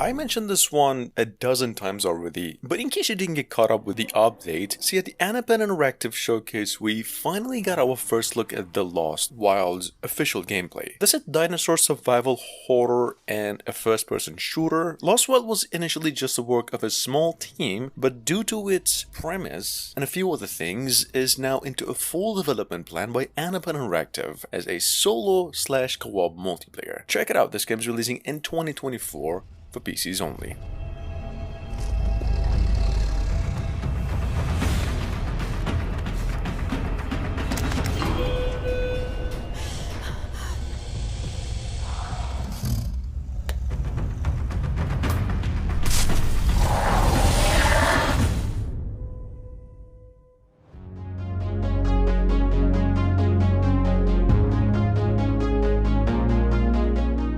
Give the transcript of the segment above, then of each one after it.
I mentioned this one a dozen times already, but in case you didn't get caught up with the update, see at the Anapan Interactive Showcase we finally got our first look at The Lost Wilds official gameplay. This is dinosaur survival horror and a first-person shooter. Lost Wild was initially just the work of a small team, but due to its premise and a few other things, is now into a full development plan by Anapan Interactive as a solo/co-op multiplayer. Check it out, this game is releasing in 2024 for PCs only.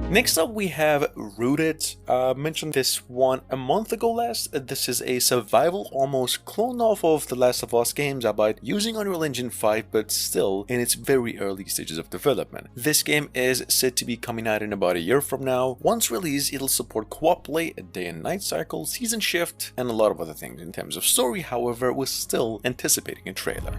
Next up we have Rooted. Mentioned this one a month ago last. This is a survival almost clone off of the Last of Us games, albeit using Unreal Engine 5 but still in its very early stages of development. This game is said to be coming out in about a year from now. Once released, it'll support co-op play, a day and night cycle, season shift, and a lot of other things. In terms of story, however, we're still anticipating a trailer.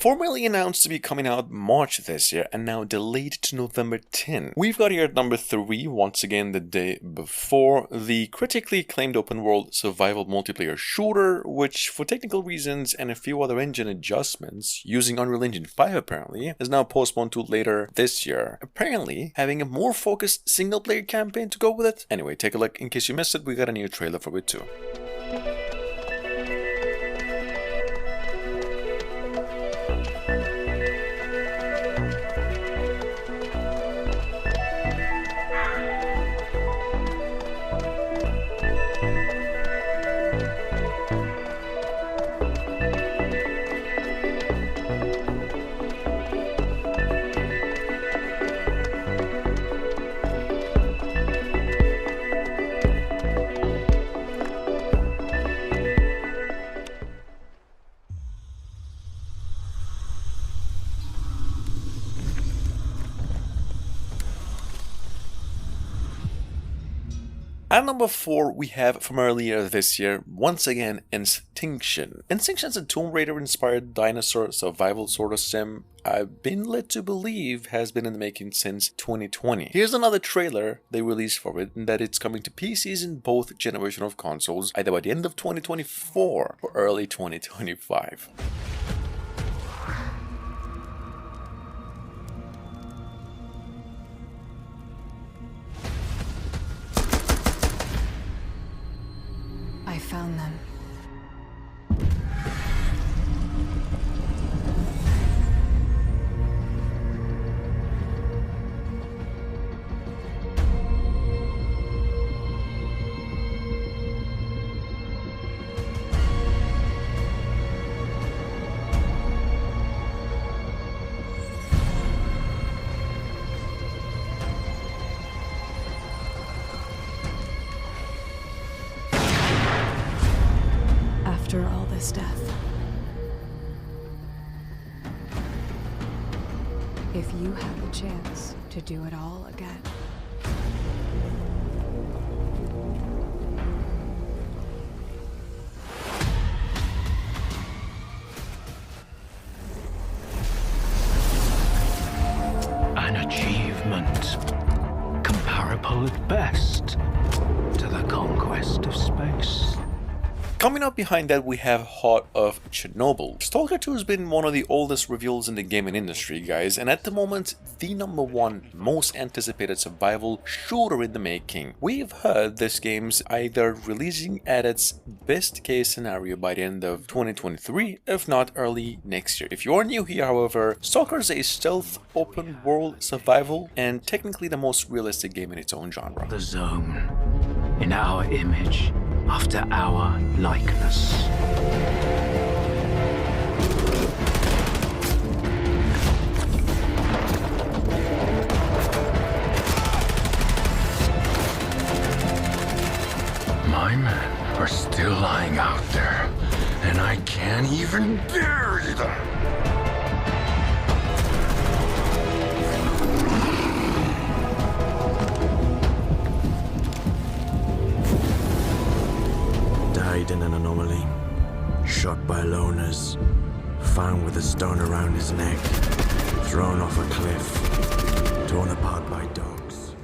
Formerly announced to be coming out March this year and now delayed to November 10. We've got here at number 3, once again the day before, the critically acclaimed open world survival multiplayer shooter, which for technical reasons and a few other engine adjustments, using Unreal Engine 5 apparently, is now postponed to later this year. Apparently having a more focused single player campaign to go with it. Anyway, take a look in case you missed it, we got a new trailer for it too. At number 4, we have from earlier this year, once again, Instinction. Instinction is a Tomb Raider-inspired dinosaur survival sort of sim I've been led to believe has been in the making since 2020. Here's another trailer they released for it, and that it's coming to PCs in both generation of consoles, either by the end of 2024 or early 2025. I found them. After all this death, if you have the chance to do it all again, an achievement comparable at best to the conquest of space. Coming up behind that, we have Heart of Chernobyl. Stalker 2 has been one of the oldest reveals in the gaming industry, guys, and at the moment, the #1 most anticipated survival shooter in the making. We've heard this game's either releasing at its best case scenario by the end of 2023, if not early next year. If you are new here, however, Stalker is a stealth open world survival and technically the most realistic game in its own genre. The zone, in our image, after our likeness. My men are still lying out there, and I can't even bury them. Died in an anomaly, shot by loners, found with a stone around his neck, thrown off a cliff, torn apart by dogs.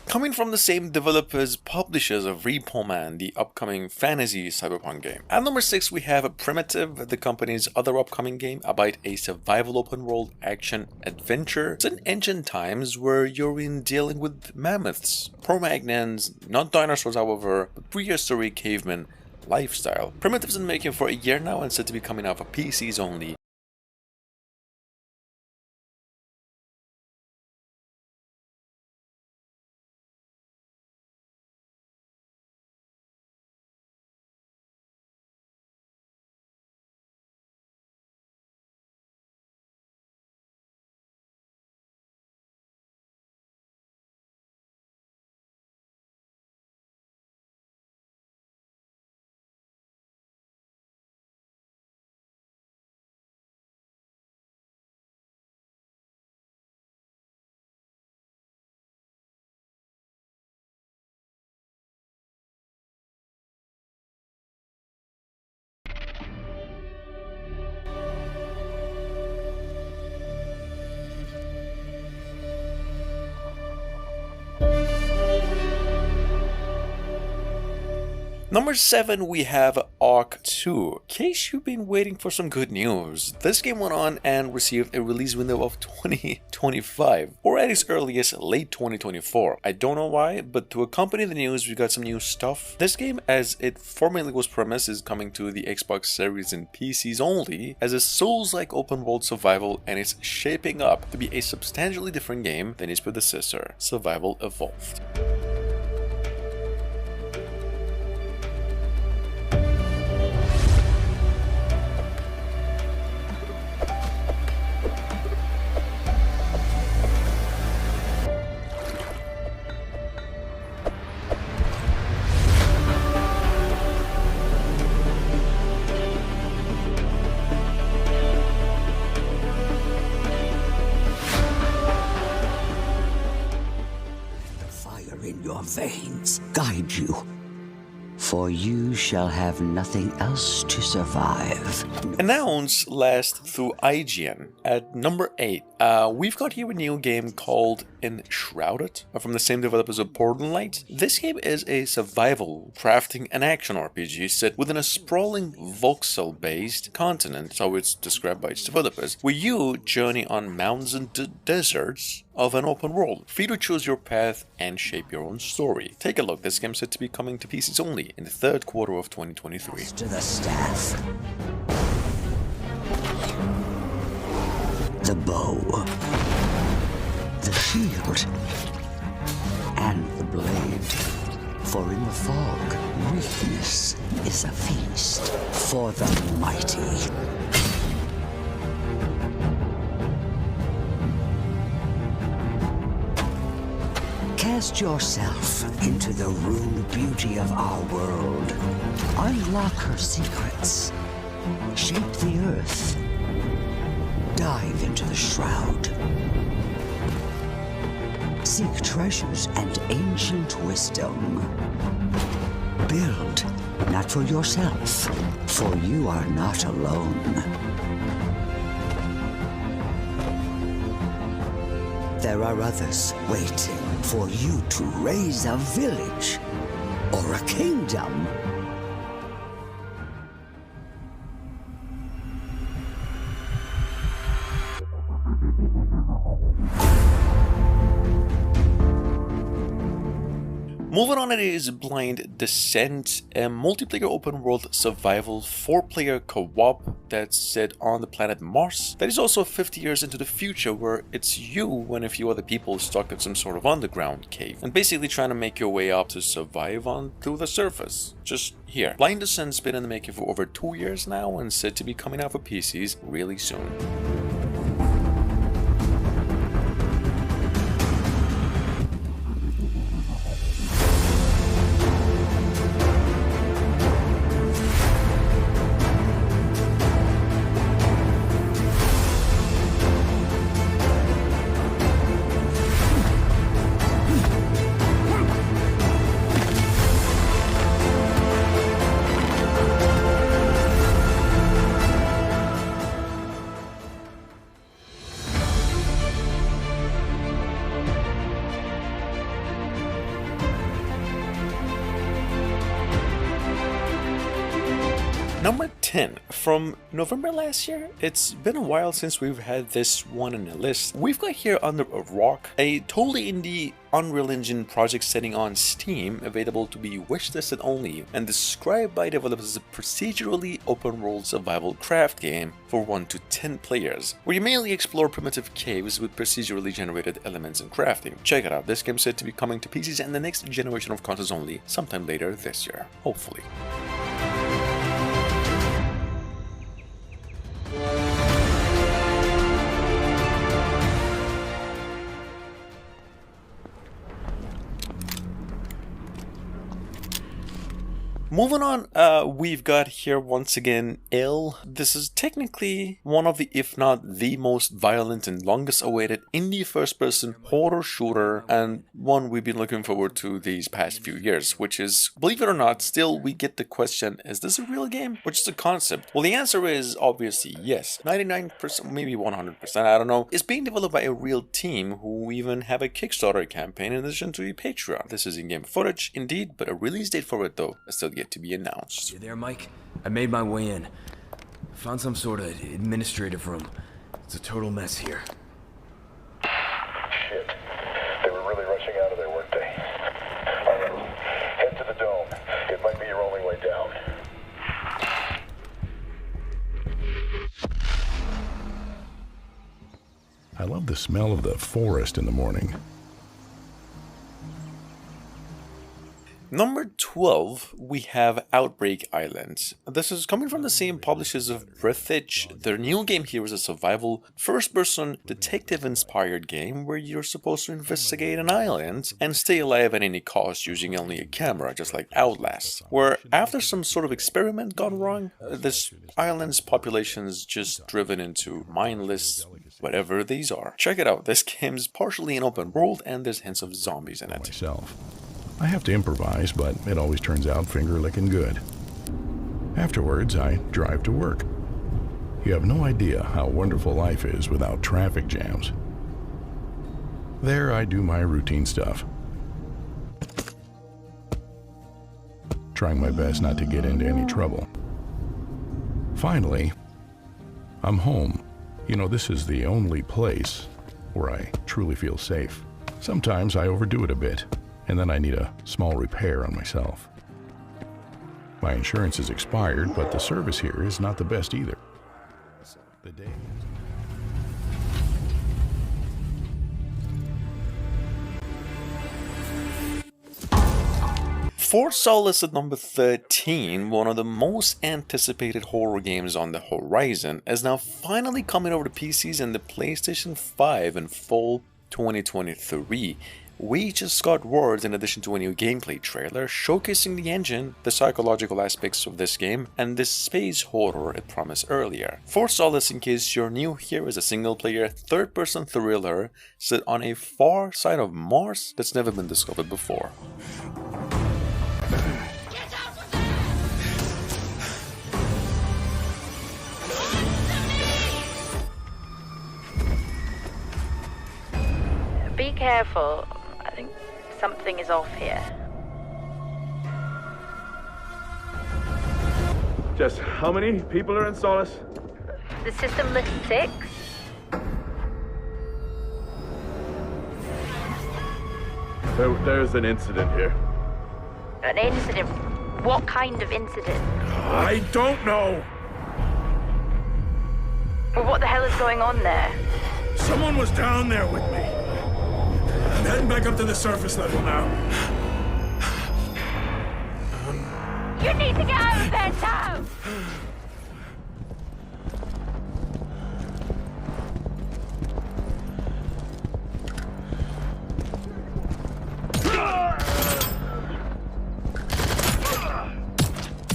Coming from the same developers, publishers of Repo Man, the upcoming fantasy cyberpunk game. At number 6, we have Primitive, the company's other upcoming game, about a survival open world action adventure. It's in ancient times where you're dealing with mammoths, Cro-Magnons, not dinosaurs however, but prehistoric caveman lifestyle. Primitive's been making for a year now and said to be coming out for PCs only. Number 7, we have Ark 2. In case you've been waiting for some good news, this game went on and received a release window of 2025, or at its earliest, late 2024. I don't know why, but to accompany the news, we got some new stuff. This game, as it formerly was premised, is coming to the Xbox Series and PCs only, as a Souls-like open-world survival, and it's shaping up to be a substantially different game than its predecessor, Survival Evolved. In your veins guide you, for you shall have nothing else to survive. Announced last through IGN. At number 8, we've got here a new game called Enshrouded, from the same developers of Portal Light. This game is a survival, crafting, and action RPG set within a sprawling voxel-based continent, so it's described by its developers, where you journey on mountains and deserts of an open world, free to choose your path and shape your own story. Take a look, this game's set to be coming to PCs only in the third quarter of 2023. To the staff, the bow, the shield, and the blade. For in the fog, weakness is a feast for the mighty. Cast yourself into the rude beauty of our world. Unlock her secrets. Shape the earth. Dive into the shroud. Seek treasures and ancient wisdom. Build, not for yourself, for you are not alone. there are others waiting for you to raise a village or a kingdom. Moving on, it is Blind Descent, a multiplayer open world survival 4-player co-op that's set on the planet Mars that is also 50 years into the future, where it's you and a few other people stuck in some sort of underground cave and basically trying to make your way up to survive onto the surface. Just here. Blind Descent's been in the making for over 2 years now and said to be coming out for PCs really soon. Number 10. From November last year, it's been a while since we've had this one in the list. We've got here Under a Rock, a totally indie Unreal Engine project setting on Steam, available to be wishlisted only, and described by developers as a procedurally open-world survival craft game for 1 to 10 players, where you mainly explore primitive caves with procedurally generated elements and crafting. Check it out, this game's said to be coming to PCs and the next generation of consoles only, sometime later this year, hopefully. Moving on, we've got here once again L. This is technically one of the, if not the most violent and longest awaited indie first-person horror shooter, and one we've been looking forward to these past few years, which is, believe it or not, still we get the question, is this a real game or just a concept? Well, the answer is obviously yes. 99%, maybe 100%, I don't know. It's being developed by a real team who even have a Kickstarter campaign in addition to a Patreon. This is in-game footage, indeed, but a release date for it, though, is still yet to be announced. You there, Mike? I made my way in. Found some sort of administrative room. It's a total mess here. Shit. They were really rushing out of there, weren't they? Alright, head to the dome. It might be your only way down. I love the smell of the forest in the morning. Number 12, we have Outbreak Island. This is coming from the same publishers of Breathedge. Their new game here is a survival, first-person, detective-inspired game where you're supposed to investigate an island and stay alive at any cost using only a camera, just like Outlast, where after some sort of experiment gone wrong, this island's population is just driven into mindless whatever these are. Check it out, this game's partially an open world and there's hints of zombies in it. Myself. I have to improvise, but it always turns out finger-licking good. Afterwards, I drive to work. You have no idea how wonderful life is without traffic jams. There, I do my routine stuff. Trying my best not to get into any trouble. Finally, I'm home. You know, this is the only place where I truly feel safe. Sometimes I overdo it a bit, and then I need a small repair on myself. My insurance is expired, but the service here is not the best either. The day... For Solace at number 13, one of the most anticipated horror games on the horizon, is now finally coming over to PCs and the PlayStation 5 in fall 2023. We just got words in addition to a new gameplay trailer showcasing the engine, the psychological aspects of this game, and this space horror it promised earlier. For Solace, in case you're new here, is a single-player, third-person thriller set on a far side of Mars that's never been discovered before. Be careful. I think something is off here. Just how many people are in Solace? The system lists 6. There's an incident here. An incident? What kind of incident? I don't know! Well, what the hell is going on there? Someone was down there with me. I'm heading back up to the surface level now. You need to get out of there now!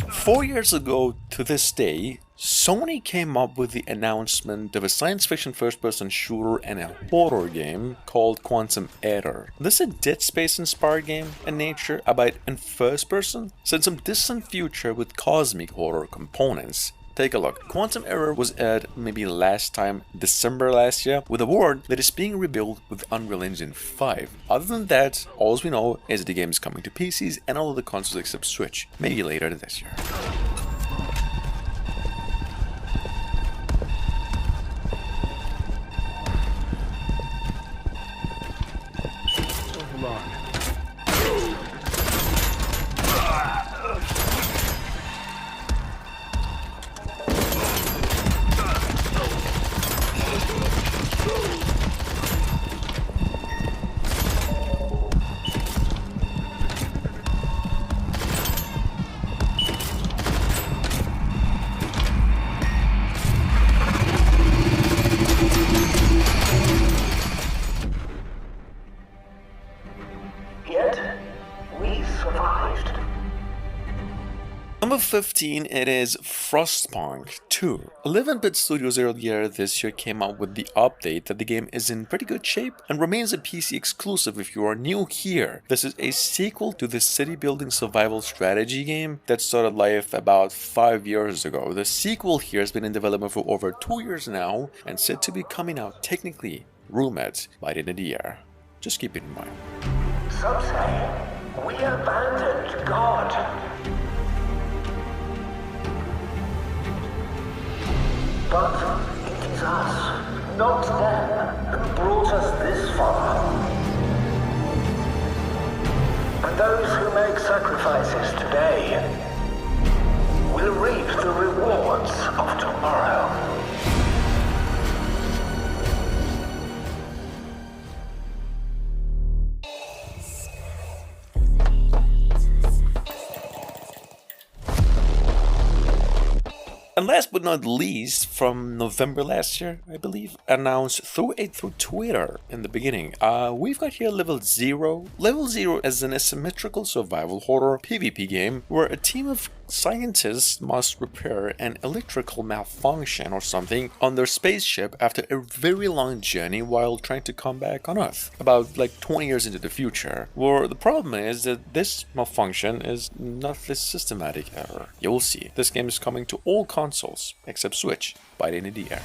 Four years ago to this day, Sony came up with the announcement of a science fiction first-person shooter and a horror game called Quantum Error. This is a Dead Space inspired game in nature, about in first person, set in some distant future with cosmic horror components. Take a look. Quantum Error was aired maybe last time, December last year, with a world that is being rebuilt with Unreal Engine 5. Other than that, all we know is that the game is coming to PCs and all of the consoles except Switch, maybe later this year. Number 15, it is Frostpunk 2. 11-bit Studios earlier this year came out with the update that the game is in pretty good shape and remains a PC exclusive if you are new here. This is a sequel to the city-building survival strategy game that started life about 5 years ago. The sequel here has been in development for over 2 years now and said to be coming out technically, rumored, by the end of the year. Just keep it in mind. Some say we abandoned God. But it is us, not them, who brought us this far. And those who make sacrifices today will reap the rewards of tomorrow. And last but not least, from November last year, I believe, announced through Twitter in the beginning, we've got here Level 0. Level 0 is an asymmetrical survival horror PvP game where a team of scientists must repair an electrical malfunction or something on their spaceship after a very long journey while trying to come back on Earth, about like 20 years into the future, where the problem is that this malfunction is not a systematic error. You will see, this game is coming to all consoles except Switch by the end of the year.